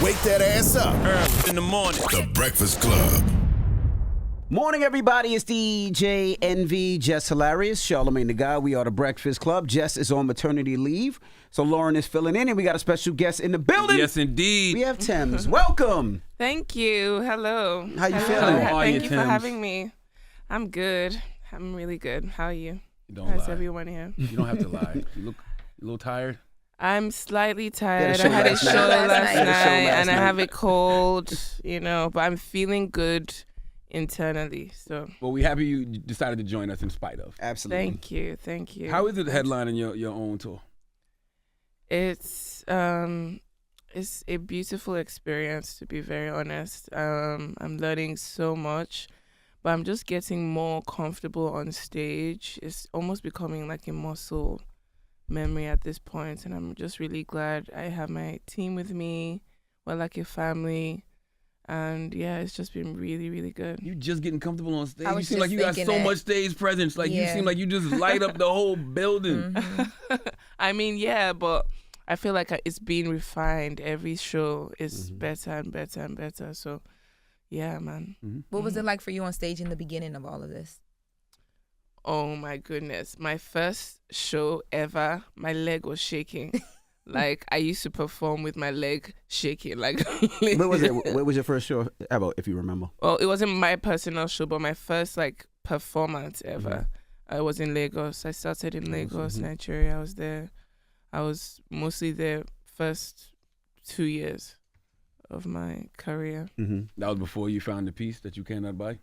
Wake that ass up. Early in the morning. The Breakfast Club. Morning, everybody. It's DJ NV, Jess Hilarious, Charlamagne the Guy. We are the Breakfast Club. Jess is on maternity leave, so Lauren is filling in, and we got a special guest in the building. Yes, indeed. We have Tems. Welcome. Thank you. Hello. How you Hello. feeling? How are Thank you, you for Tems? having me. I'm good. I'm really good. How are you? Don't How's lie. everyone here? You don't have to lie. You look a little tired. I'm slightly tired. show I had a last show night. last Had a show night, last and I night. have a cold, but I'm feeling good internally. So Well, we happy you decided to join us in spite of. Absolutely. thank you. Thank you. How is it headlining your own tour? It's a beautiful experience, to be very honest. I'm learning so much, but I'm just getting more comfortable on stage. It's almost becoming like a muscle memory at this point, and I'm just really glad I have my team with me. We're like a family, and yeah, it's just been really, really good. You just getting comfortable on stage. I You was seem just like you got so thinking that. much stage presence. Like you Yeah. seem like you just light up the whole building. I mean, yeah, but I feel like it's being refined. Every show is better and better and better. So, yeah, man. What was it like for you on stage in the beginning of all of this? Oh my goodness. My first show ever, my leg was shaking. Like I used to perform with my leg shaking. Like What was it? What was your first show ever, if you remember? Well, it wasn't my personal show, but my first like performance ever. I was in Lagos. I started in Lagos, Nigeria. I was there. I was mostly there first 2 years of my career. That was before you found the piece that you cannot buy.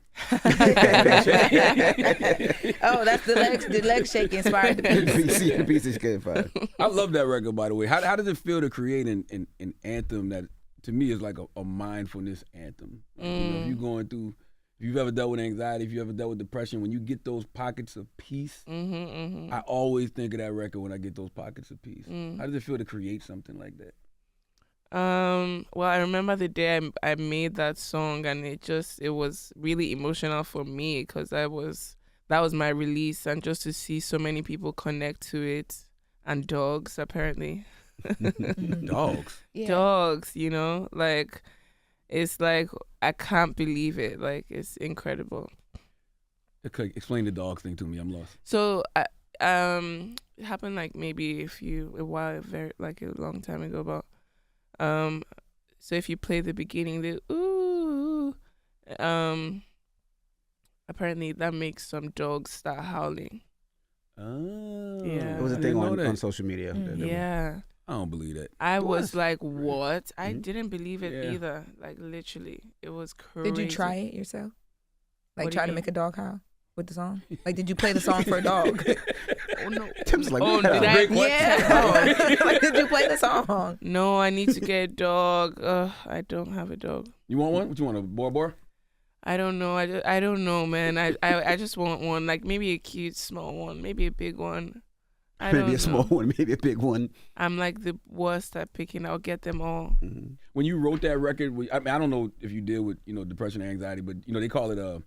Oh, that's the leg shake inspired the piece. The piece is good, fine. I love that record, by the way. How does it feel to create an anthem that, to me, is like a mindfulness anthem? Like, you know, if you're going through, if you've ever dealt with anxiety, if you ever dealt with depression, when you get those pockets of peace, I always think of that record when I get those pockets of peace. How does it feel to create something like that? Well, I remember the day I made that song, and it was really emotional for me because that was my release, and just to see so many people connect to it, and dogs apparently. Dogs. Yeah. Dogs, like it's like I can't believe it. Like it's incredible. Okay, explain the dogs thing to me. I'm lost. So it happened like maybe a long time ago, but so if you play the beginning, the ooh, apparently that makes some dogs start howling. Oh. Yeah. It was a I thing didn't know on that. social media. Yeah. I don't believe that. I What? was like, what? I didn't believe it Yeah. either. Like literally, it was crazy. Did you try it yourself? Like What do try you to mean? make a dog howl with the song? Like did you play the song for a dog? Oh no. Tim's like, Oh, what? did I? Yeah. Like did you play the song? No, I need to get a dog. I don't have a dog. You want one? What you want, a boar? I don't know. I don't know, man. I just want one, like maybe a cute small one, maybe a big one. I Maybe don't a small know. one, maybe a big one. I'm like the worst at picking. I'll get them all. When you wrote that record, I mean, I don't know if you deal with depression and anxiety, but they call it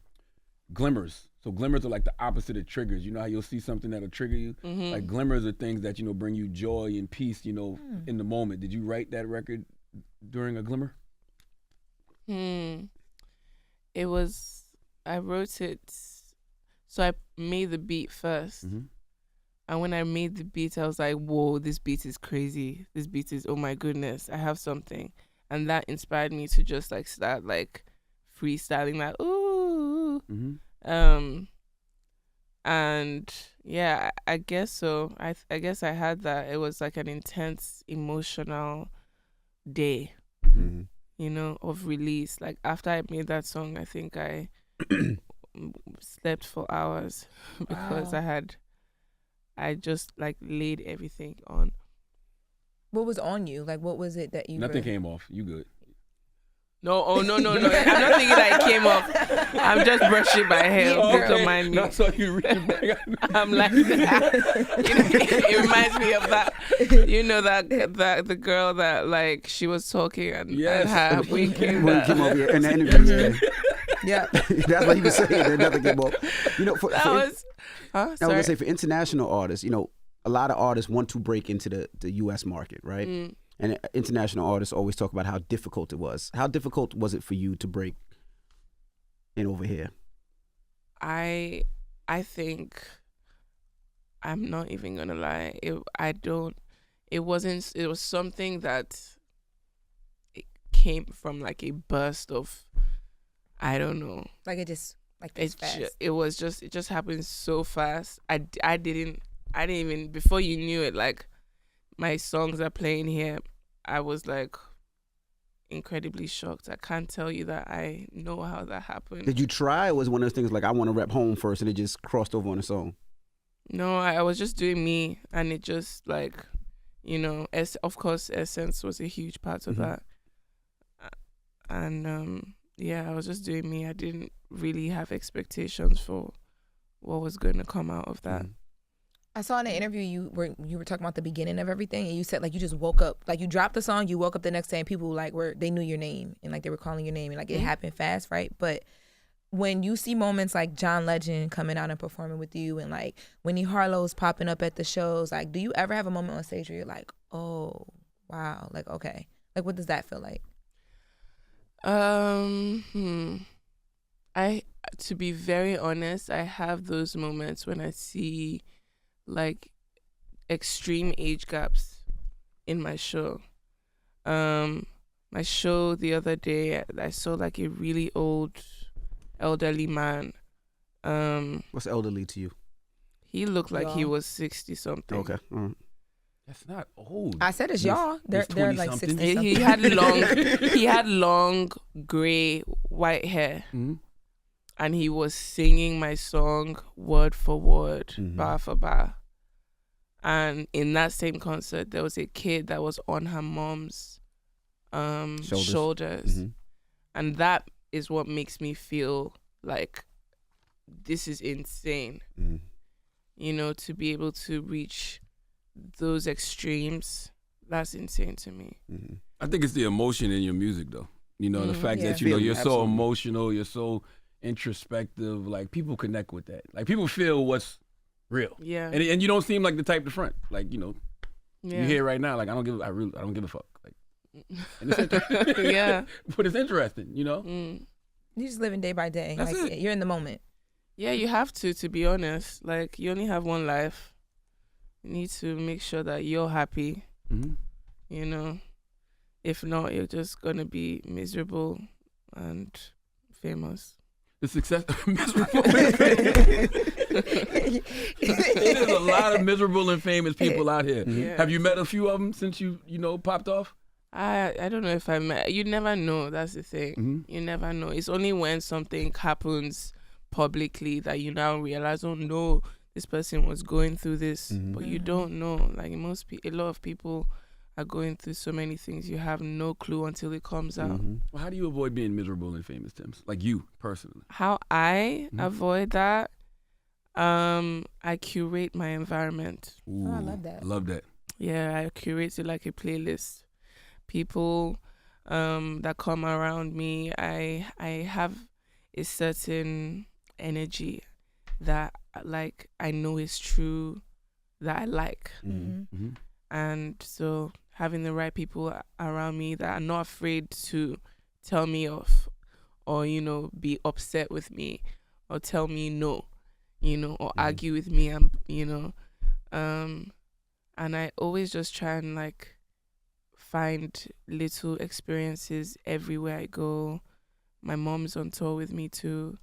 glimmers. So glimmers are like the opposite of triggers. You know how you'll see something that'll trigger you? Like glimmers are things that bring you joy and peace. In the moment. Did you write that record during a glimmer? It was. I wrote it. So I made the beat first. And when I made the beat, I was like, whoa, this beat is crazy. This beat is, oh my goodness, I have something. And that inspired me to just like start like freestyling like, ooh. And yeah, I guess so. I guess I had that. It was like an intense emotional day, of release. Like after I made that song, I think I slept for hours because I just like laid everything on. What was on you? Like what was it that you Nothing came off. You good? No, I'm not thinking that it came off. I'm just brushing my hair. Don't mind me. No, so you reaching back. I'm like that. It reminds me of that. That the girl that like she was talking and her wig came One out. came over here in the interview. Yeah. That's what he was saying. That nothing came up. That was. I was Sorry. gonna say for international artists, a lot of artists want to break into the U.S. market, right? And international artists always talk about how difficult it was. How difficult was it for you to break in over here? I think, I'm not even gonna lie. It was something that it came from like a burst of, I don't know. Like it just like this fast. It just happened so fast. I didn't even, before you knew it, like my songs are playing here, I was like incredibly shocked. I can't tell you that I know how that happened. Did you try, or was it one of those things like, I want to rep home first, and it just crossed over on its own? No, I was just doing me, and it just like, you know, of course Essence was a huge part of that. And yeah, I was just doing me. I didn't really have expectations for what was going to come out of that. I saw in an interview you were talking about the beginning of everything, and you said like you just woke up, like you dropped the song, you woke up the next day, and people like they knew your name, and like they were calling your name, and like it happened fast, right? But when you see moments like John Legend coming out and performing with you, and like Winnie Harlow's popping up at the shows, like do you ever have a moment on stage where you're like, oh wow, like okay, like what does that feel like? To be very honest, I have those moments when I see like extreme age gaps in my show. My show the other day, I saw like a really old elderly man. What's elderly to you? He looked like he was 60 something. Okay. That's not old. I said it's y'all. They're like 60 something. He had long gray white hair. And he was singing my song word for word, bar for bar. And in that same concert, there was a kid that was on her mom's shoulders. And that is what makes me feel like this is insane. You know, to be able to reach those extremes, that's insane to me. I think it's the emotion in your music, though. You know, the fact that, you know, you're so emotional, you're so introspective, like people connect with that. Like people feel what's real. Yeah. And you don't seem like the type to front. Like, you know, you hear right now, like I don't give a fuck. Like, and it's interesting. Yeah. But it's interesting, you know? You're just living day by day. That's like it. You're in the moment. Yeah, you have to be honest. Like you only have one life. You need to make sure that you're happy. You know. If not, you're just gonna be miserable and famous. The success miserable. There's a lot of miserable and famous people out here. Yeah. Have you met a few of them since you popped off? I don't know if I met. You never know. That's the thing. You never know. It's only when something happens publicly that you now realize, oh no, this person was going through this, but you don't know. Like a lot of people are going through so many things. You have no clue until it comes out. Well, how do you avoid being miserable and famous, Tems? Like you personally. How I avoid that? I curate my environment. Ooh, I love that. I love that. Yeah, I curate it like a playlist. People that come around me, I have a certain energy that like I know is true, that I like. And so having the right people around me that are not afraid to tell me off, or you know, be upset with me, or tell me no, you know, or argue with me, you know, and I always just try and like find little experiences everywhere I go. My mom's on tour with me too.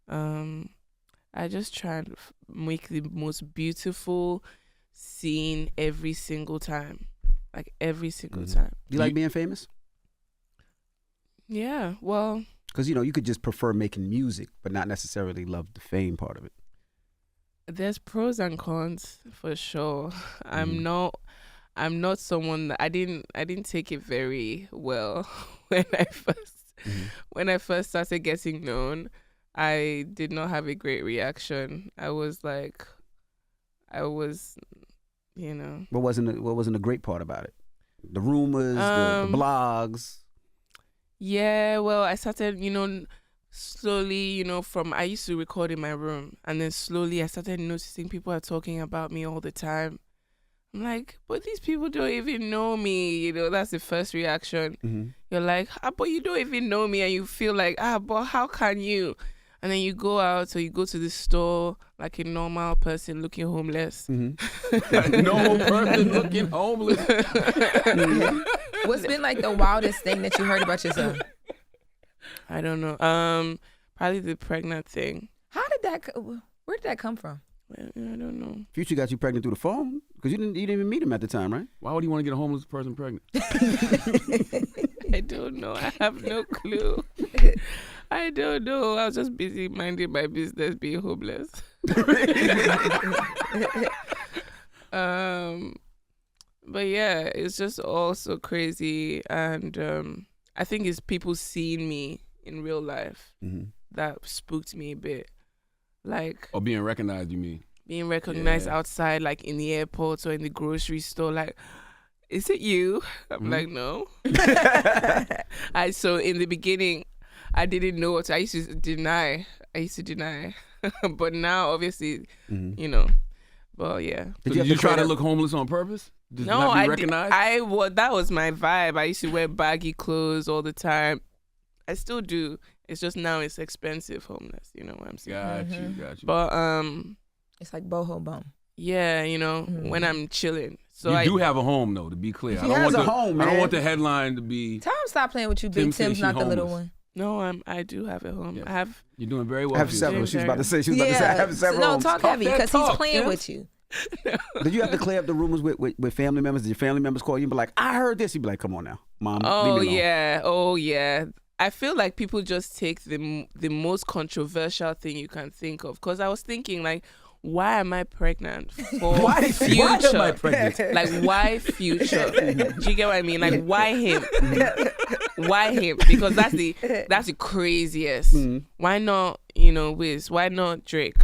I just try and make the most beautiful scene every single time. Like every single time. Do you like being famous? Yeah, well. Because, you know, you could just prefer making music, but not necessarily love the fame part of it. There's pros and cons for sure. I'm not someone that I didn't take it very well when I first started getting known. I did not have a great reaction. I was, you know. What wasn't the great part about it? The rumors, the blogs. Yeah, well, I started, you know, slowly, you know, I used to record in my room, and then slowly I started noticing people are talking about me all the time. I'm like, but these people don't even know me. You know, that's the first reaction. Mm-hmm. You're like, but you don't even know me, and you feel like, but how can you? And then you go out or you go to the store like a normal person looking homeless. Mm-hmm. Normal person looking homeless. What's been like the wildest thing that you heard about yourself? I don't know. Probably the pregnant thing. Where did that come from? I don't know. Future got you pregnant through the phone because you didn't even meet him at the time, right? Why would you want to get a homeless person pregnant? I don't know. I have no clue. I don't know. I was just busy minding my business, being homeless. But yeah, it's just all so crazy, and I think it's people seeing me in real life that spooked me a bit. Like, Or being recognized, you mean? Being recognized Yeah. outside, like in the airport or in the grocery store, like, is it you? I'm like, no. So in the beginning, I didn't know what I used to deny. But now, obviously, you know. But yeah. So did you try to look homeless on purpose? Just No, not be I recognized? that was my vibe. I used to wear baggy clothes all the time. I still do. It's just now it's expensive homeless. You know what I'm saying? Got you. But It's like boho bum. yeah, you know, when I'm chilling. So You I do have a home, though, to be clear. He has a home, I don't man. want the headline to be, Tom, stop playing with you, Tim Big say Tim's she not the little homeless. one. No, I do have a home. Yes. I have. you're doing very well. I have for several. yourself. She was about to say. I have several. No, homes. talk heavy that because he's talk, playing Tim. with you. Did you have to clear up the rumors with family members? Did your family members call you and be like, I heard this? You'd be like, come on now, Mom. Oh leave me alone. yeah. I feel like people just take the most controversial thing you can think of. Because I was thinking, like, why am I pregnant? For Why future. am I pregnant? Like, why future? Do you get what I mean? Like, why him? Why him? Because that's the craziest. Why not, Wiz? Why not Drake?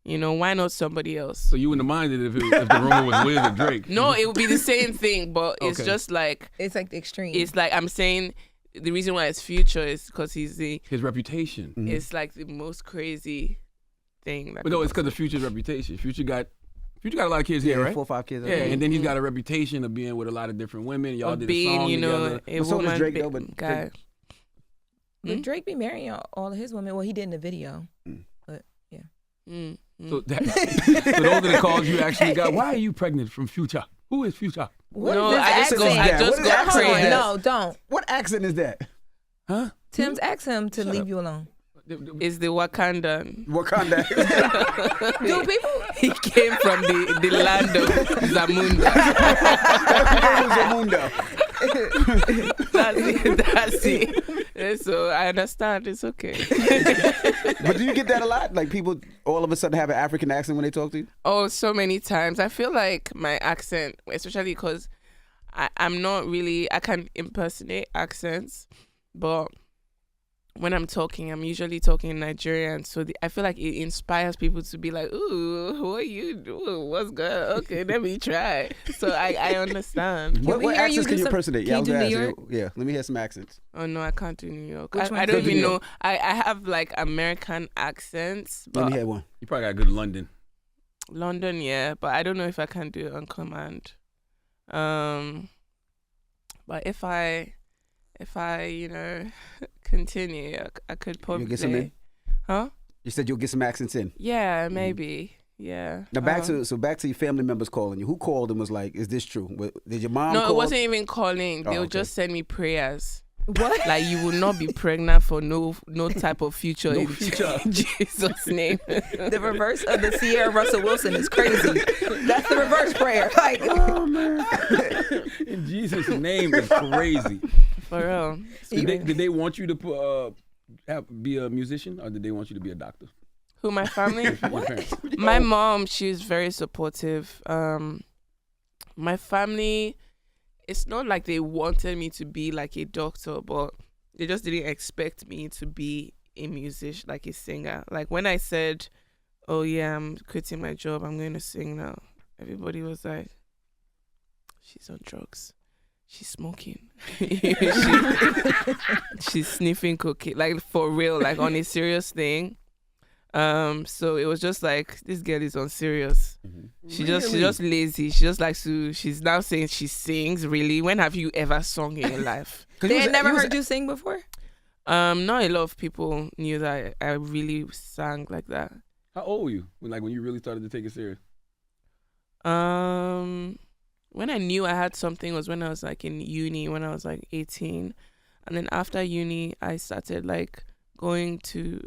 Why not somebody else? So you wouldn't have minded if the rumor was Wiz or Drake? No, it would be the same thing, but it's Okay. just like, It's like the extreme. it's like I'm saying the reason why it's future is because he's His reputation. it's like the most crazy thing. That But no, it's people because of Future's reputation. Future got a lot of kids here, right? 4 or 5 kids. Yeah, and then he's got a reputation of being with a lot of different women. Y'all of did a being, song together. a But so does woman Drake, though, but guy. Drake- But Drake be marrying all of his women. Well, he did in the video. But yeah. Mm. So those are the calls you actually got. Why are you pregnant from Future? Who is Future? What No, is this I just go. accent? What I just is go that accent? crazy. No, don't. What accent is that? Huh? Tim's asked him to leave you alone. It's the Wakandan. Wakanda. Do people? He came from the land of Zamunda. That's it. And so I understand. It's okay. But do you get that a lot? Like people all of a sudden have an African accent when they talk to you? Oh, so many times. I feel like my accent, especially because I'm not really, I can impersonate accents, but when I'm talking, I'm usually talking Nigerian. So I feel like it inspires people to be like, ooh, what you doing? What's good? Okay, let me try. So I understand. What we hear you accents do can you some- impersonate? can you do I was New gonna York? ask you. Yeah, let me hear some accents. Oh, no, I can't do New York. Which one I don't can you even do? know. I have like American accents, Let me but hear one. You probably got good London. London, yeah, but I don't know if I can do it on command. But if I continue, I could probably. You'll get some in? Huh? You said you'll get some accents in. Yeah, maybe. Yeah. Now back to your family members calling you. Who called and was like, "Is this true?" Did your mom? No, call? it wasn't even calling. They Oh, would okay. just send me prayers. What? Like, you will not be pregnant for no type of future in future. Jesus' name. The reverse of the Sierra Russell Wilson is crazy. That's the reverse prayer. Like, Oh man. In Jesus' name is crazy. For real. Did they want you to be a musician, or did they want you to be a doctor? Who, my family? Your parents. My mom, she's very supportive. My family, it's not like they wanted me to be like a doctor, but they just didn't expect me to be a musician, like a singer. Like when I said, oh yeah, I'm quitting my job, I'm going to sing now, everybody was like, she's on drugs. She's smoking. She's sniffing cocaine. Like for real, like on a serious thing. So it was just like, this girl is unserious. She's just lazy. She just likes to. She's now saying she sings. Really? When have you ever sung in your life? They had never heard you sing before? Not a lot of people knew that I really sang like that. How old were you when you really started to take it serious? When I knew I had something was when I was like in uni, when I was like 18. And then after uni, I started like going to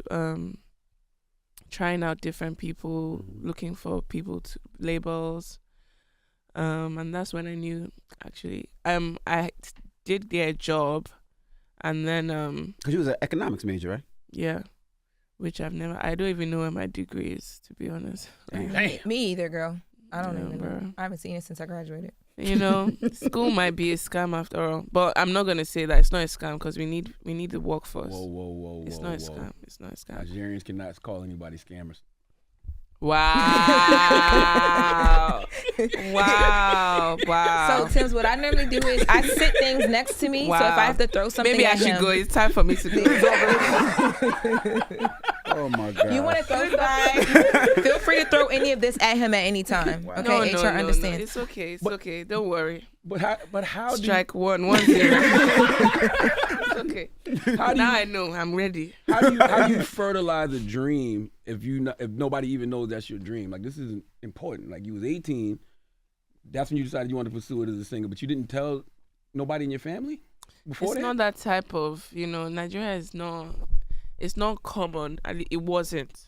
trying out different people, looking for people to labels. And that's when I knew actually I did get a job, and then Because you was an economics major, right? yeah, which I don't even know where my degree is, to be honest. Damn. Me either, girl. I don't Yeah, even know. bro. I haven't seen it since I graduated. You know, school might be a scam after all, but I'm not gonna say that it's not a scam because we need the workforce. Whoa. It's not a scam. It's not a scam. Nigerians cannot call anybody scammers. Wow. Wow. So, Tems, what I normally do is I sit things next to me. Wow. So if I have to throw something Maybe I at should him, go. It's time for me to go. Oh my God. you want to throw something? Feel free to throw any of this at him at any time. Okay, No, HR no, understands. it's okay. It's okay. Don't worry. But how do Strike 1-1-0. It's okay. Now I know. I'm ready. how do you fertilize a dream if nobody even knows that's your dream? Like, this is important. Like, you was 18, that's when you decided you wanted to pursue it as a singer, but you didn't tell nobody in your family before It's that? not that type of, Nigeria is not, it's not common. It wasn't.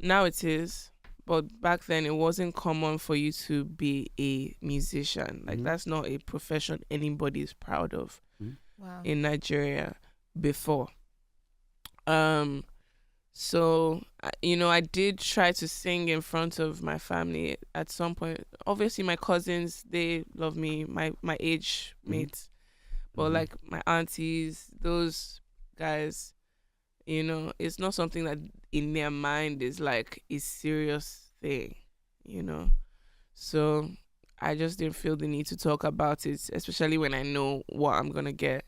Now it is. But back then, it wasn't common for you to be a musician. Like, that's not a profession anybody is proud of Wow. in Nigeria before. So, I did try to sing in front of my family at some point. Obviously, my cousins, they love me, my age mates. But, like, my aunties, those guys, it's not something that in their mind is like a serious thing, So I just didn't feel the need to talk about it, especially when I know what I'm going to get.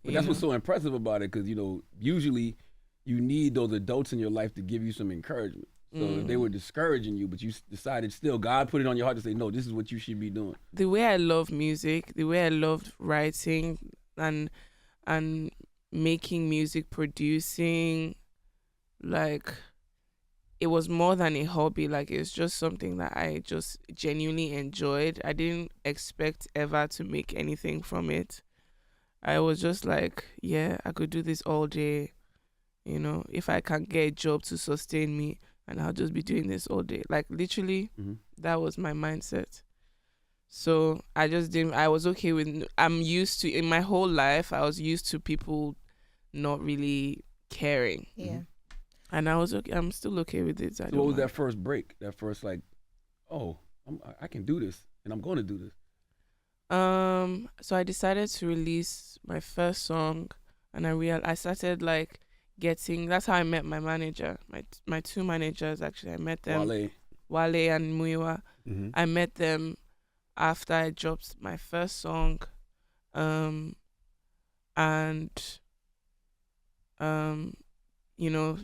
But that's what's so impressive about it, because, usually you need those adults in your life to give you some encouragement. So if they were discouraging you, but you decided still, God put it on your heart to say, no, this is what you should be doing. The way I love music, the way I loved writing and making music, producing, like, it was more than a hobby. Like, it's just something that I just genuinely enjoyed. I didn't expect ever to make anything from it. I was just like, yeah, I could do this all day. If I can get a job to sustain me, and I'll just be doing this all day. Like, literally, that was my mindset. So I just didn't, I was okay with, I'm used to, in my whole life, I was used to people not really caring. Yeah. And I was okay, I'm still okay with it. So what was that first break? That first, like, oh, I can do this, and I'm going to do this. So I decided to release my first song, and I started like getting, that's how I met my manager, my two managers actually. I met them, Wale and Muiwa. I met them after I dropped my first song,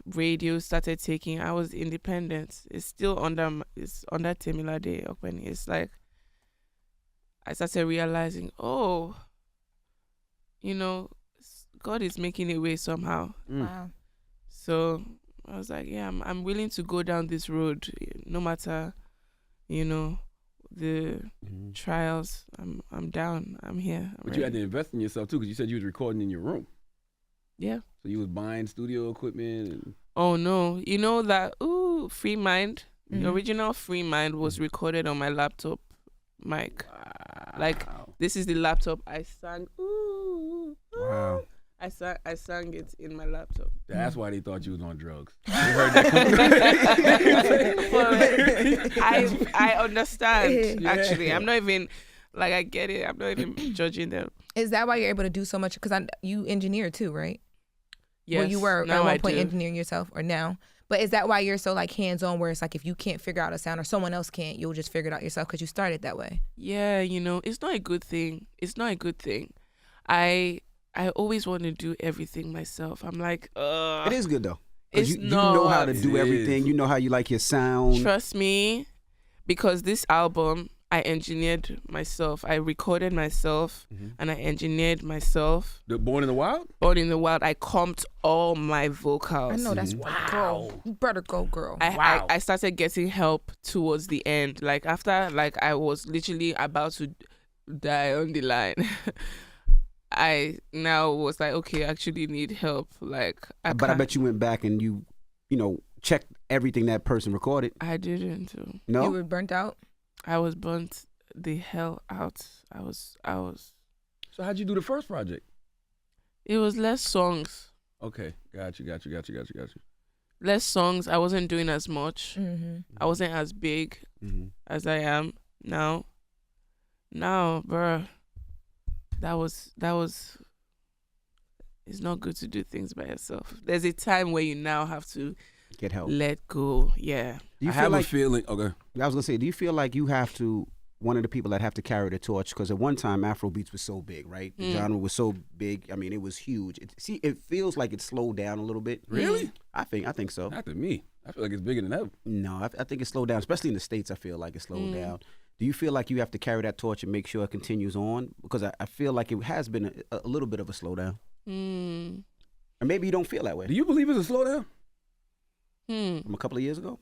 radio started taking. I was independent. It's still under Temilade Okweni. It's like I started realizing, God is making a way somehow. Wow. So I was like, yeah, I'm willing to go down this road, no matter, the trials. I'm down. I'm here. But you had to invest in yourself too, because you said you was recording in your room. Yeah. So you was buying studio equipment. And... Oh no, that Free Mind, the original Free Mind was recorded on my laptop mic. Wow. Like, this is the laptop I sang. Wow. I sang it in my laptop. That's why they thought you was on drugs. I understand, actually. I'm not even, like, I get it. I'm not even judging them. Is that why you're able to do so much? Because you engineer too, right? Yes. Well, you were now at one I point do. engineering yourself, or now? But is that why you're so like hands-on, where it's like if you can't figure out a sound or someone else can't, you'll just figure it out yourself because you started that way? Yeah, it's not a good thing. It's not a good thing. I always want to do everything myself. I'm like, It is good though. Because you know how to do everything. You know how you like your sound. Trust me, because this album, I engineered myself. I recorded myself and I engineered myself. The Born in the Wild? Born in the Wild. I comped all my vocals. I know that's girl. You better go, girl. I started getting help towards the end. Like after I was literally about to die on the line. I now was like, okay, I actually need help. Like, but I bet you went back and you checked everything that person recorded. I didn't. No, you were burnt out. I was burnt the hell out. I was. So how'd you do the first project? It was less songs. Okay, got you. Less songs. I wasn't doing as much. I wasn't as big as I am now. Now, bruh. That was. It's not good to do things by yourself. There's a time where you now have to get help. Let go. Yeah. Do you I feel have like, a feeling. Okay. I was gonna say, do you feel like you have to one of the people that have to carry the torch? Because at one time Afrobeats was so big, right? The genre was so big. I mean, it was huge. It feels like it slowed down a little bit. Really? I think so. Not to me. I feel like it's bigger than ever. No, I think it slowed down, especially in the States. I feel like it slowed down. Do you feel like you have to carry that torch and make sure it continues on? Because I feel like it has been a little bit of a slowdown. Or maybe you don't feel that way. Do you believe it's a slowdown? From a couple of years ago?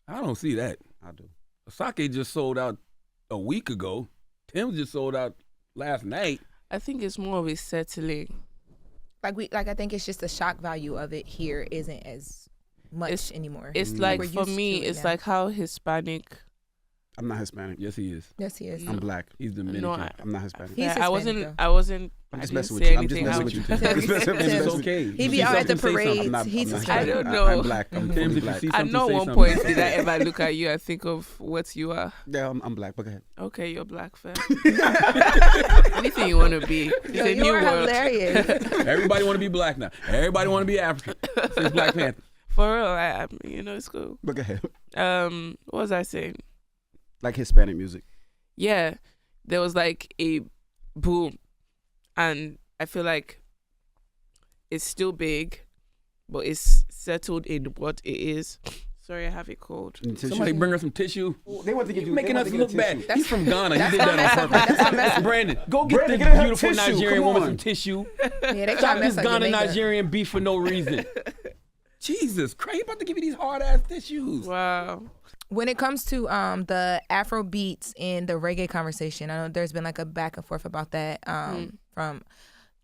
I don't see that. I do. Sake just sold out a week ago. Tems just sold out last night. I think it's more of a settling. I think it's just the shock value of it here isn't as much anymore. It's like, for me, it's like how Hispanic. I'm not Hispanic. Yes, he is. Yes, he is. I'm black. He's Dominican. No, I'm not Hispanic. He's I Hispanic, wasn't. I'm I just didn't messing with say you. I'm just anything messing with you. out. Tim. It's okay. He be out at the parades. He's I'm Hispanic. I don't know. I'm black. I'm Tims, fully if you black. see At something, no say one something. point did I ever look at you and think of what you are. Yeah, I'm black. But go ahead. Okay, you're black, fair. Anything you want to be. It's a new You're world. hilarious. Everybody want to be black now. Everybody want to be African. Since Black Panther. For real, it's cool. But go ahead. What was I saying? Like Hispanic music. Yeah, there was like a boom, and I feel like it's still big, but it's settled in what it is. Sorry, I have a cold. Somebody bring her some tissue. They want to get You making us look bad. tissue. He's from Ghana. He did that on purpose. Brandon, go get Brandon, this get her beautiful tissue. Nigerian Come woman on. some tissue. Yeah, they try Stop to this mess up your Ghana makeup. Nigerian beef for no reason. Jesus Christ, you about to give me these hard ass tissues. Wow. When it comes to the Afro beats and the reggae conversation, I know there's been like a back and forth about that from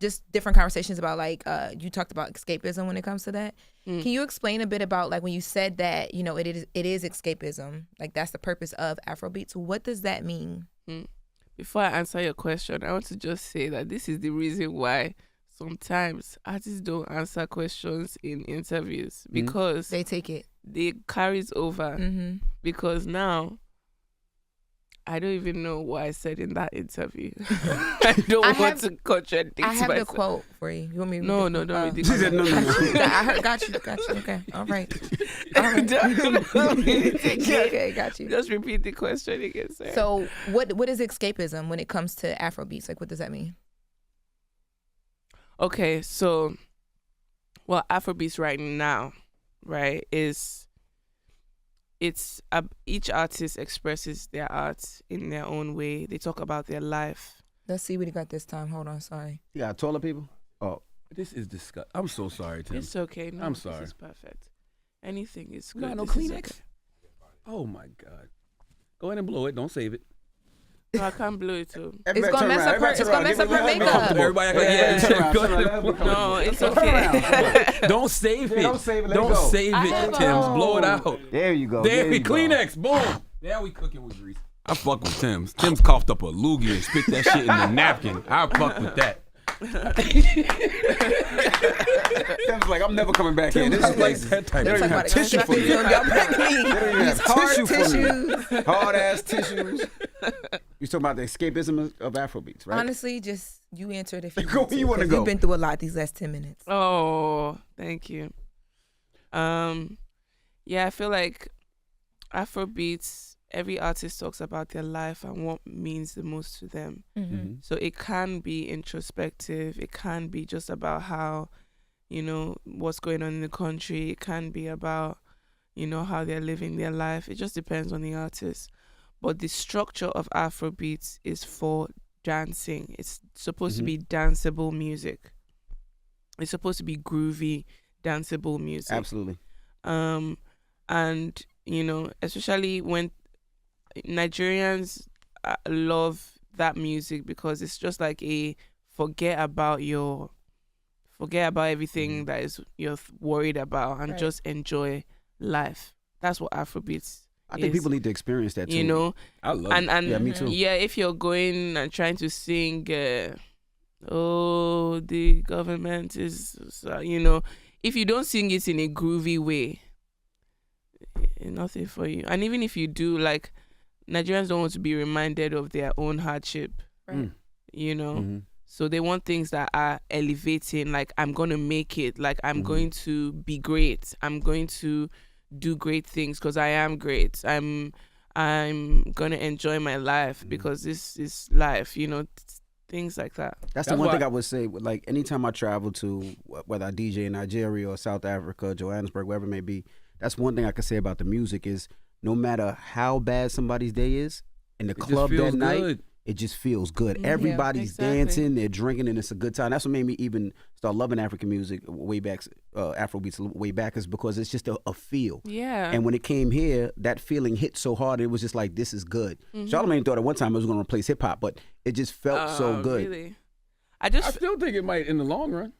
just different conversations about like you talked about escapism when it comes to that. Can you explain a bit about like when you said that it is escapism, like that's the purpose of Afro beats? What does that mean? Before I answer your question, I want to just say that this is the reason why sometimes artists don't answer questions in interviews because They take it. they carries over. Because now I don't even know what I said in that interview. I don't want to contradict I have myself. the quote for you. You want me to No, read no, it? don't read the She said no. I heard. Got you. Okay. All right. Okay. Got you. Just repeat the question again, sir. So, what is escapism when it comes to Afro beats? Like, what does that mean? Okay, so Afrobeats right now, right, is each artist expresses their art in their own way. They talk about their life. Let's see what he got this time. Hold on. Sorry. You got taller people? Oh. This is disgusting. I'm so sorry, Tim. It's okay. No, I'm sorry. This is perfect. Anything is You good. got no This is Kleenex? okay. Oh my God. Go ahead and blow it. Don't save it. No, I can't blow it too. It's gonna mess up her. It's gonna mess up her makeup. Everybody act like, yeah. Go ahead. No, it's okay. Don't save it. Don't save it, let it Don't go. save I it, have Tims. a- Blow it out. There you go. There we you go. Kleenex. Boom. Now we cooking with grease. I fuck with Tims. Tims coughed up a loogie and spit that shit in the napkin. I fuck with that. Tim's like, I'm never coming back here. This Tims like place, that type they of don't even shit. have tissue for you. Y'all bring me They don't even these have hard tissue for tissues. me. Hard ass tissues. You talking about the escapism of Afrobeats, right? Honestly, just you answered if you Go want where you wanna 'cause go. You've been through a lot these last 10 minutes. Oh, thank you. Yeah, I feel like Afrobeats, every artist talks about their life and what means the most to them. So it can be introspective. It can be just about how, you know, what's going on in the country. It can be about, you know, how they're living their life. It just depends on the artist. But the structure of Afrobeats is for dancing. It's supposed to be danceable music. It's supposed to be groovy, danceable music. Absolutely. And, you know, especially when Nigerians love that music because it's just like a forget about everything that is you're worried about and just enjoy life. That's what Afrobeats I think people need to experience that too. You know, I love and it. Yeah, me too. Yeah, if you're going and trying to sing, oh, the government is, you know, if you don't sing it in a groovy way, nothing for you. And even if you do, like, Nigerians don't want to be reminded of their own hardship, Right. you know. So they want things that are elevating, like I'm going to make it, like I'm going to be great. I'm going to do great things because I am great. I'm going to enjoy my life because this is life, you know, things like that. That's the one thing I would say. Like anytime I travel to, whether I DJ in Nigeria or South Africa, Johannesburg, wherever it may be, that's one thing I can say about the music is no matter how bad somebody's day is, in the club that night, it just feels good. Everybody's dancing, they're drinking, and it's a good time. That's what made me even start loving African music way back, Afrobeats way back, is because it's just a feel. Yeah. And when it came here, that feeling hit so hard, it was just like, this is good. Charlamagne thought at one time it was going to replace hip hop, but it just felt so good. Really? I still think it might in the long run.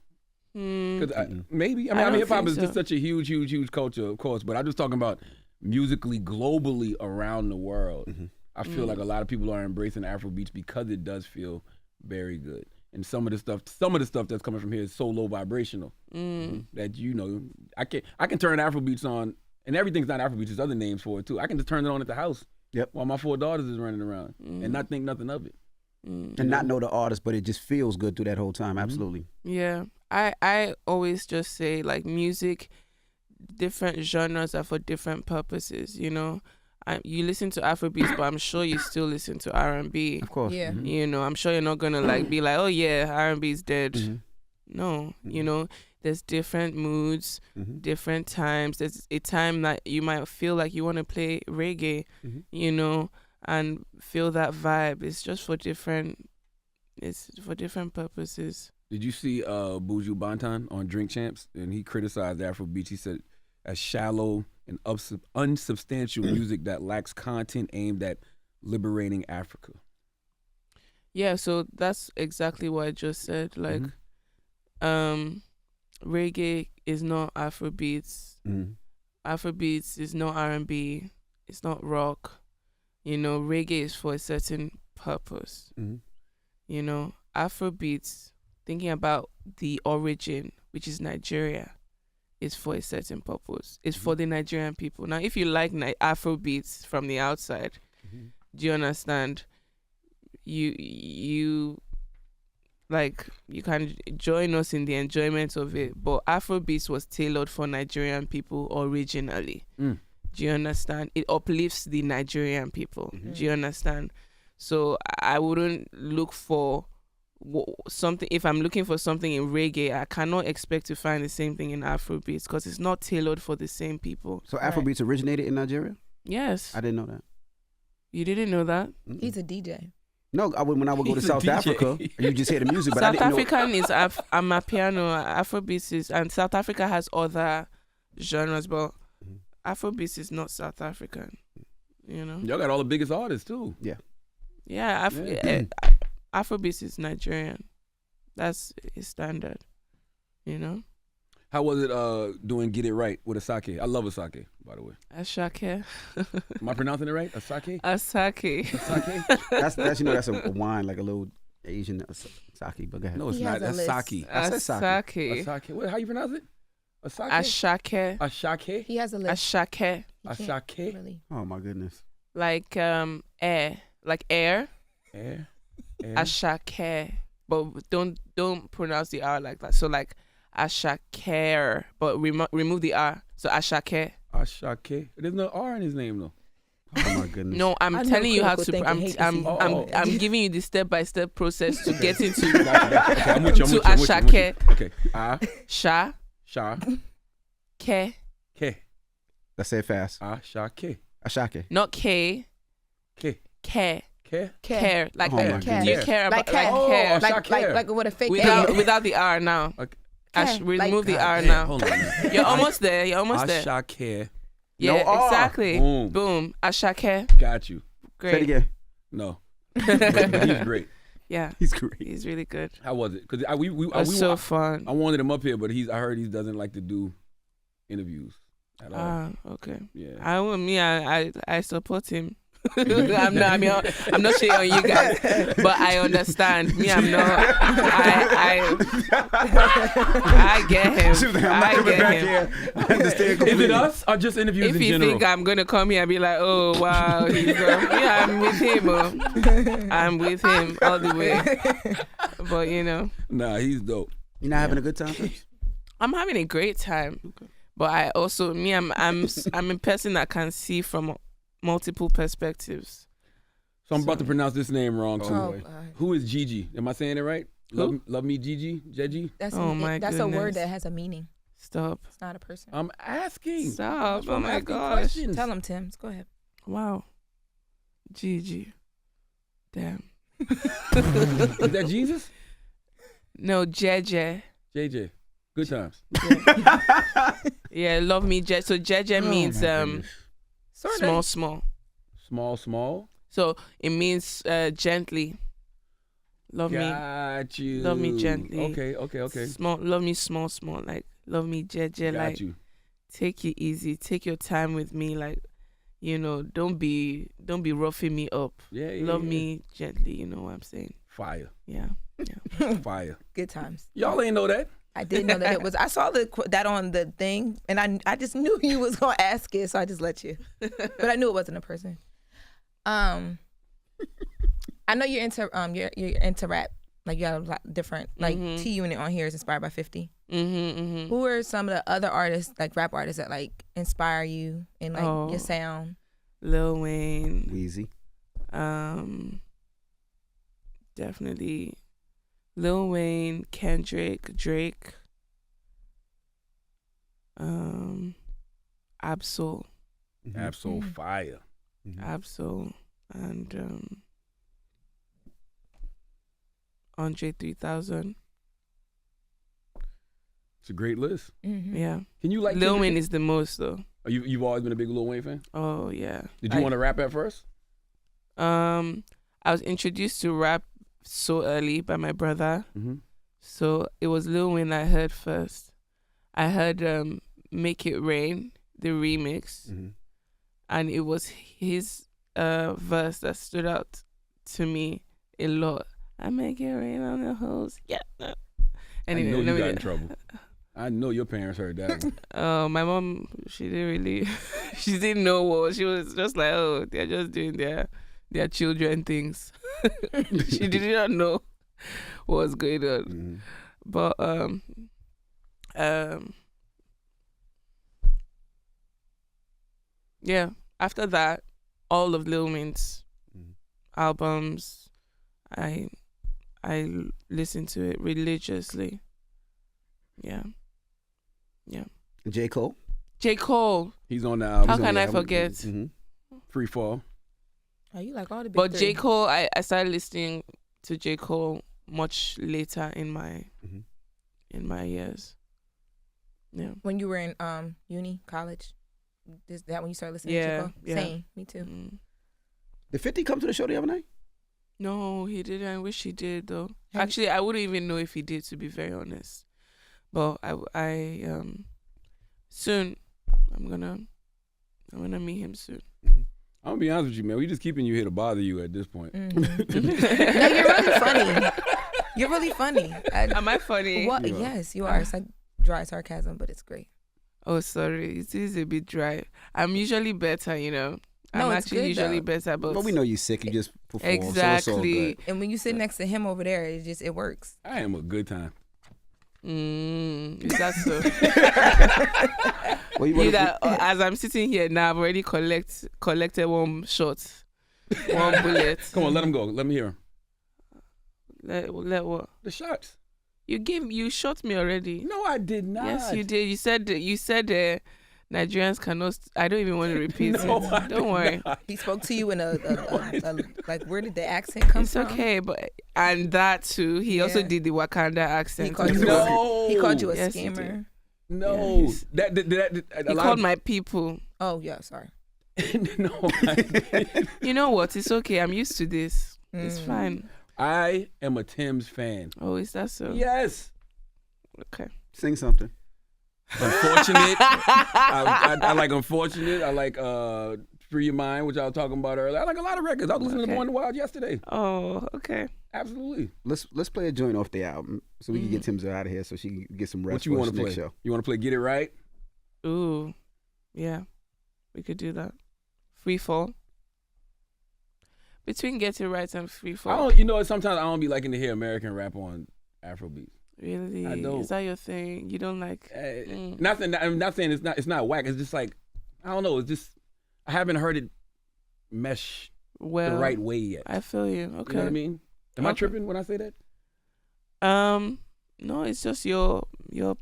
Cause maybe. I mean, hip hop is just such a huge culture, of course. But I'm just talking about musically, globally around the world. I feel like a lot of people are embracing Afrobeats because it does feel very good. And some of the stuff that's coming from here is so low vibrational that, you know, I can turn Afrobeats on, and everything's not Afrobeats. There's other names for it too. I can just turn it on at the house while my 4 daughters is running around and not think nothing of it. And not know the artist, but it just feels good through that whole time. Absolutely. Yeah. I always just say, like, music, different genres are for different purposes, you know. You listen to Afrobeats, but I'm sure you still listen to R&B. Of course. Yeah. You know, I'm sure you're not gonna like be like, oh yeah, R&B is dead. No, you know, there's different moods, different times. There's a time that you might feel like you want to play reggae, you know, and feel that vibe. It's just for different. It's for different purposes. Did you see Buju Banton on Drink Champs? And he criticized Afrobeats. He said, as shallow and unsubstantial music that lacks content aimed at liberating Africa. Yeah, so that's exactly what I just said. Like, reggae is not Afrobeats. Afrobeats is not R&B. It's not rock. You know, reggae is for a certain purpose. You know, Afrobeats, thinking about the origin, which is Nigeria, is for a certain purpose. It's for the Nigerian people. Now, if you like Afrobeats from the outside, do you understand? You like, you can join us in the enjoyment of it, but Afrobeats was tailored for Nigerian people originally. Do you understand? It uplifts the Nigerian people. Do you understand? So I wouldn't look for something. If I'm looking for something in reggae, I cannot expect to find the same thing in Afrobeats because it's not tailored for the same people. So Afrobeats originated in Nigeria? Yes. I didn't know that. You didn't know that? He's a DJ. No, when I would go to South Africa, you just hear the music. But South I didn't African is Amapiano, Afrobeats is, and South Africa has other genres, but Afrobeats is not South African. You know? Y'all got all the biggest artists too. Yeah. Yeah, Afrobeats is Nigerian. That's his standard, you know? How was it doing Get It Right with Asake? I love Asake, by the way. Asake. Am I pronouncing it right? Asake? Asake. Asake? That's you know, that's a wine, like a little Asian sake, but go ahead. No, it's He not. has a That's list. sake. I said sake. Asake. Asake. What, how you pronounce it? Asake? Ashake. Ashake? He has a list. Ashake. You can't Asake? Really. Oh my goodness. Like air. Like air. Air? Ashake. But don't pronounce the R like that. So like Ashake, but remove the R. So Ashake. Ashake. There's no R in his name though. Oh my goodness. No, I'm I know telling you how to. critical thinking, hate to see. I'm giving you the step-by-step process to get into Okay, I'm with you. to Ashake. Okay. Sha. Sha. Ke. Ke. Let's say it fast. Ashake. Ashake. Not K. Ke. Care. Ke. Care. Like Oh my you goodness. care about Like like care. Oh, care. Ashake. Like with a fake Without the R now. Okay. Remove the God R damn, now. Hold on. Man. You're almost there. You're almost there. Ashake. Yeah, No R. exactly. Boom. Boom. Ashake. Got you. Say it Great. again. No. But he's great. Yeah. He's great. He's really good. How was it? Because we It was so fun. I wanted him up here, but I heard he doesn't like to do interviews at all. Okay. Yeah. I support him. I'm not shitting on you guys, but I understand. I'm not. I get him. I get him. I understand. Is it us or just interviews If in you general? think I'm gonna come here and be like, oh wow, I'm with him. I'm with him all the way. But Nah, he's dope. You're not having a good time? Tems? I'm having a great time. But I also I'm a person that can see from multiple perspectives. So I'm about to pronounce this name wrong too. Oh, God. Who is Gigi? Am I saying it right? Love me, Gigi? Jeji? That's Oh, my that's a word goodness. that has a meaning. Stop. It's not a person. I'm asking. Stop. That's why Oh I'm my asking gosh. questions. Tell him, Tems. Go ahead. Wow. Gigi. Damn. Is that Jesus? No, Jeje. JJ. Good times. Yeah, love me, Je. So Jeje means Sort small, of. small. Small. So it means gently. Love me. Got you. Love me gently. Okay. Small. Love me small. Like love me Jeje. Got Like you. take it easy. Take your time with me. Like don't be roughing me up. Yeah. Love me gently. You know what I'm saying? Fire. Yeah. Fire. Good times. Y'all ain't know that. I didn't know that it was. I saw that on the thing, and I just knew you was gonna ask it, so I just let you. But I knew it wasn't a person. I know you're into you're into rap. Like you got a lot different. Like T Unit on here is inspired by 50. Who are some of the other artists, like rap artists, that like inspire you in like your sound? Lil Wayne. Weezy. Definitely Lil Wayne, Kendrick, Drake, Absol, Absol fire. Absol, and Andre 3000. It's a great list. Yeah. Can you like Lil Kendrick? Wayne is the most though. You've always been a big Lil Wayne fan? Oh yeah. Did you want to rap at first? I was introduced to rap so early by my brother. So it was Lil Wayne I heard first. I heard Make It Rain, the remix. And it was his verse that stood out to me a lot. I make it rain on the hoes. Yeah. Anyway, I know you got in trouble. I know your parents heard that one. My mom, she didn't really, she didn't know what. She was just like, oh, they're just doing their children things. She did not know what was going on. But yeah, after that, all of Lil Wayne's albums, I listen to it religiously. Yeah. J. Cole. J. Cole. He's on the album. How can I forget? Free Fall. Oh, you like all the big But three. J. Cole, I started listening to J. Cole much later in my years. Yeah. When you were in uni, college, is that when you started listening to J. Cole? Yeah. Same, me too. Did 50 come to the show the other night? No, he didn't. I wish he did though. Actually, I wouldn't even know if he did, to be very honest. But I soon I'm gonna meet him soon. I'm gonna be honest with you, man. We just keeping you here to bother you at this point. No, you're really funny. You're really funny. Am I funny? What? Yes, you are. It's like dry sarcasm, but it's great. Oh, sorry. It is a bit dry. I'm usually better, No, I'm it's actually good, usually though. better, but we know you're sick. You just perform. So it's all exactly. good. And when you sit next to him over there, it works. I am a good time. Is that so? Well, As I'm sitting here now, I've already collected one shot, one bullet. Come on, let him go. Let me hear him. Let what? The shots. You shot me already. No, I did not. Yes, you did. You said Nigerians cannot. I don't even want to repeat No, it. I Don't did worry. not. He spoke to you in a like, where did the accent come It's from? okay, but and that too. He also Yeah. did the Wakanda accent. He called you, No. he called you a Yes, he scammer. did. No, Yeah, he's- that He called my people. Oh yeah, sorry. no. You know what? It's okay. I'm used to this. It's fine. I am a Tems fan. Oh, is that so? Yes. Okay. Sing something. Unfortunate. I like Unfortunate. I like Free Your Mind, which I was talking about earlier. I like a lot of records. I was listening to Okay. Born in the Wild yesterday. Oh, okay. Absolutely. Let's play a joint off the album so we can get Tems out of here so she can get some rest. What you for want this to next play? show. You want to play Get It Right? Ooh, yeah. We could do that. Free Fall. Between Get It Right and Free I Fall. don't. You know, sometimes I don't be liking to hear American rap on Afrobeats. Really? I don't. Is that your thing? You don't like? Nothing. I'm not saying it's not whack. It's just like I don't know. It's just I haven't heard it mesh Well, the right way yet. I feel you. Okay. You know what I mean? Am I Okay. tripping when I say that? No, it's just your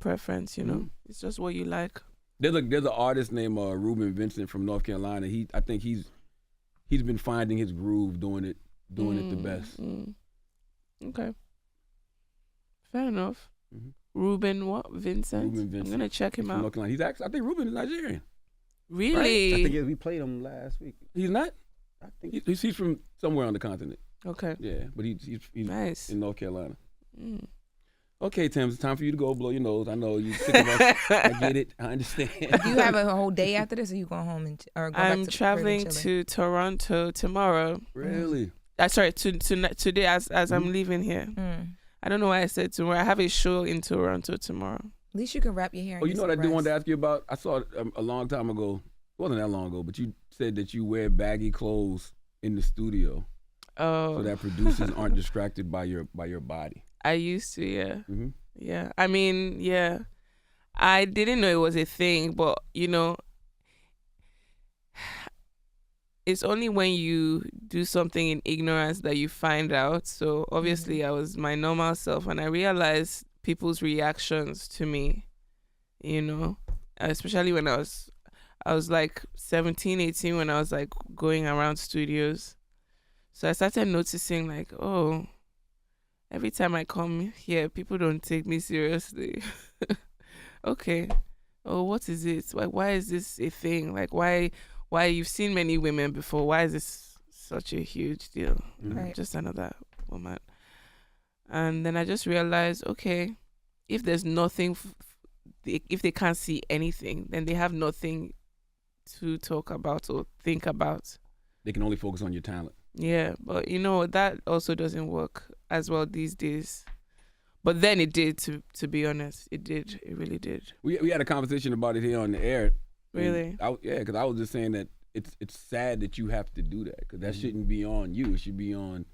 preference. You know, Mhm. it's just what you like. There's an artist named Ruben Vincent from North Carolina. I think he's been finding his groove, doing it the best. Okay. Fair enough. Mhm. Ruben what? Vincent? Ruben Vincent. I'm gonna check him From out. North Carolina. He's actually, I think Ruben is Nigerian. Really? I think we played him last week. He's not. I think He's from somewhere on the continent. Okay. Yeah, but he's Nice. in North Carolina. Mm. Okay, Tim, it's time for you to go blow your nose. I know you're sick of us. I get it. I understand. Do you have a whole day after this, or you going home and or go back I'm to traveling chilling? to Toronto tomorrow. Really? Sorry, today as I'm leaving here. Mm. I don't know why I said tomorrow. I have a show in Toronto tomorrow. At least you can wrap your hair. Oh, you know what I do want to ask you about? I saw it a long time ago. It wasn't that long ago, but you said that you wear baggy clothes in the studio Oh, so that producers aren't distracted by your body. I used to, yeah. Mm-hmm. Yeah. I mean, yeah. I didn't know it was a thing, but you know, it's only when you do something in ignorance that you find out. So obviously I was my normal self and I realized people's reactions to me, you know, especially when I was like 17, 18 when I was like going around studios. So I started noticing like, oh, every time I come here, people don't take me seriously. Okay. Oh, what is it? Why is this a thing? Like, why you've seen many women before? Why is this such a huge deal? Right. Just another woman. And then I just realized, okay, if there's nothing, if they can't see anything, then they have nothing to talk about or think about. They can only focus on your talent. Yeah, but you know, that also doesn't work as well these days. But then it did, to be honest. It did. It really did. We had a conversation about it here on the air. Really? Because I was just saying that it's sad that you have to do that because that shouldn't be on you. It should be on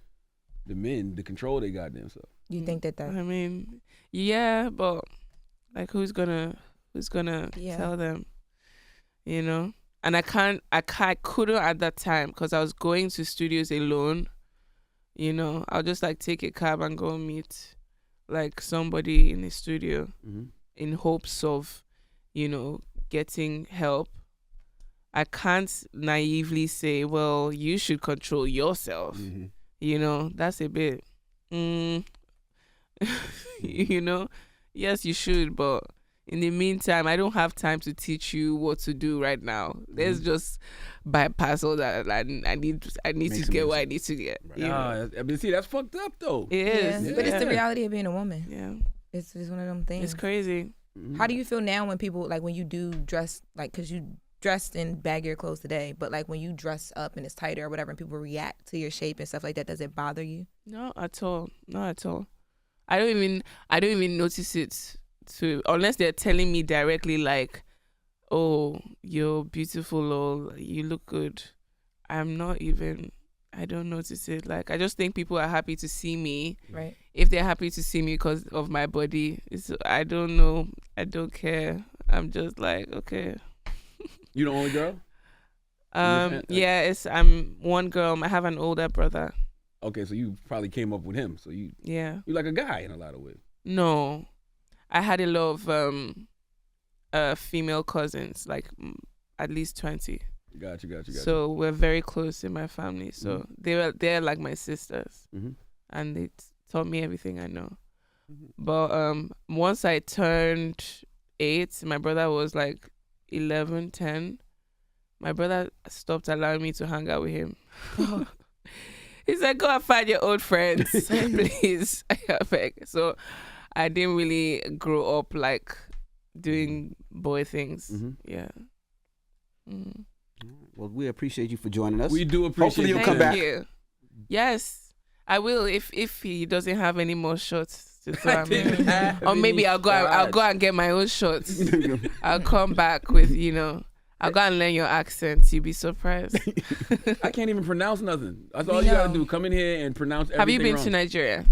the men, the control they got themselves. You think that I mean, yeah, but like who's gonna Yeah. tell them, you know? And I couldn't at that time because I was going to studios alone, you know. I'll just like take a cab and go meet like somebody in the studio in hopes of, you know, getting help. I can't naively say, well, you should control yourself. You know, that's a bit, you know, yes, you should, but in the meantime, I don't have time to teach you what to do right now. Let's just bypass all that. I need to get what I need to get. Right. You know? I mean, see, that's fucked up though. It is. But it's the Yeah. reality of being a woman. Yeah, It's one of them things. it's crazy. How do you feel now when people, like when you do dress, like, because you dressed in baggier clothes today, but like when you dress up and it's tighter or whatever and people react to your shape and stuff like that, does it bother you? Not at all. Not at all. I don't even notice it unless they're telling me directly like, oh, you're beautiful or you look good. I don't notice it. Like, I just think people are happy to see me. Right. If they're happy to see me because of my body, I don't know. I don't care. I'm just like, okay. You the only girl? Yeah, I'm one girl. I have an older brother. Okay, so you probably came up with him. So you Yeah. like a guy in a lot of ways. No, I had a lot of female cousins, like at least 20. Gotcha. So we're very close in my family. So they're like my sisters, and they taught me everything I know. But once I turned 8, my brother was like 11, 10. My brother stopped allowing me to hang out with him. He's like, go and find your old friends, please. I beg. So I didn't really grow up like doing boy things. Yeah. Well, we appreciate you for joining us. We do appreciate Hopefully you'll you. come back. You. Yes, I will if he doesn't have any more shots to throw at me. Or maybe I'll go and get my own shots. I'll come back with, I'll go and learn your accent. You'll be surprised. I can't even pronounce nothing. That's all you gotta do. Come in here and pronounce everything Have you been wrong. to Nigeria?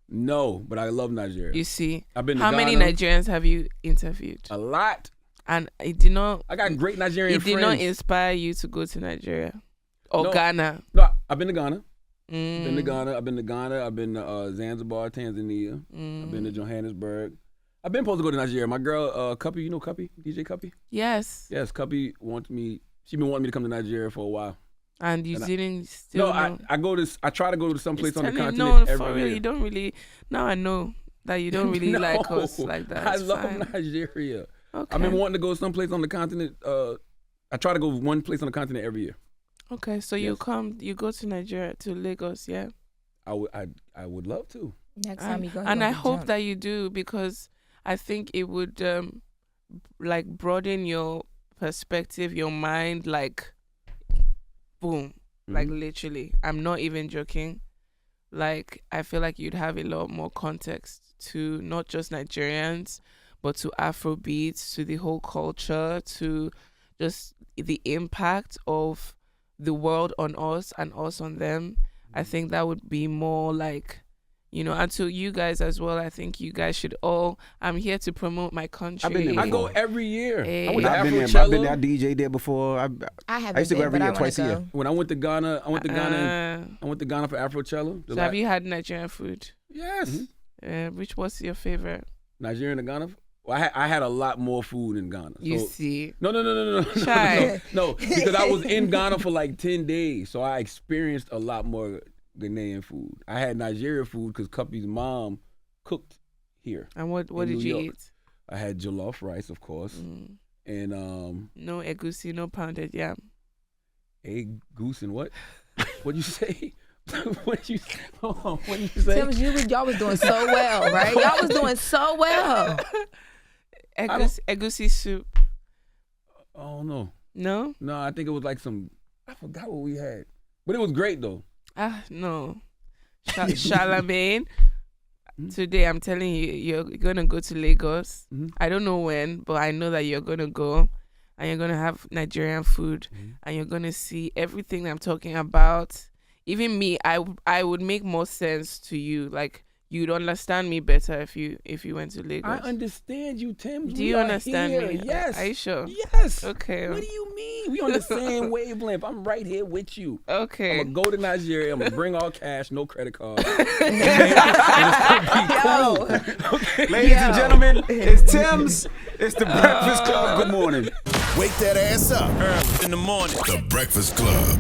No, but I love Nigeria. You see, I've been to how many Ghana. Nigerians have you interviewed? A lot. And it did not. I got great Nigerian It did friends. not inspire you to go to Nigeria or No. Ghana. No, I've been to Ghana. Mm. I've been to Ghana. I've been to Zanzibar, Tanzania. I've been to Johannesburg. I've been supposed to go to Nigeria. My girl, Cuppy, you know Cuppy? DJ Cuppy? Yes. Yes, Cuppy wants me. She been wanting me to come to Nigeria for a while. And you didn't still. No, I try to go to some place on the continent no, every for year. real, you don't really. Now I know that you don't really like us like that. I It's love fine. Nigeria. Okay. I've been wanting to go someplace on the continent. I try to go one place on the continent every year. Okay, so you go to Nigeria, to Lagos, yeah? I would love to. Next time you go, And I hope that you do, because I think it would like broaden your perspective, your mind, like boom, like literally. I'm not even joking. Like I feel like you'd have a lot more context to not just Nigerians, but to Afrobeats, to the whole culture, to just the impact of the world on us and us on them. I think that would be more like, and to you guys as well. I think you guys should all. I'm here to promote my country. I've been there I go every year. Hey. I went to I've been there. Afrocello. I DJ'd there before. I haven't I used to go been, every but year, I twice a wanna year. go. When I went to Ghana, I went to Ghana for Afrocello. So have you had Nigerian food? Yes. Which was your favorite? Nigerian to Ghana. Well, I had a lot more food in Ghana. You So- see. No. Shy. No, because I was in Ghana for like 10 days, so I experienced a lot more Ghanaian food. I had Nigerian food because Cuppy's mom cooked here. And what in did New you York. eat? I had jollof rice, of course, and No egusi, no pounded yam. egg, goose, and what? What'd you say? What you say? Tems, y'all was doing so well, right? Y'all was doing so well. Egusi soup. Oh no, No? I think it was like I forgot what we had, but it was great though. No. Charlamagne. Today I'm telling you, you're gonna go to Lagos. I don't know when, but I know that you're gonna go, and you're gonna have Nigerian food, and you're gonna see everything that I'm talking about. Even me, I would make more sense to you. Like you'd understand me better if you went to Lagos. I understand you, Tim. Do you understand here. me? Yes. Are you sure? Yes. Okay. What do you mean? We on the same wavelength. I'm right here with you. Okay. I'm gonna go to Nigeria. I'm gonna bring all cash, no credit card. Ladies and gentlemen, it's Tems. It's the Breakfast Club. Good morning. Wake that ass up. In the morning. The Breakfast Club.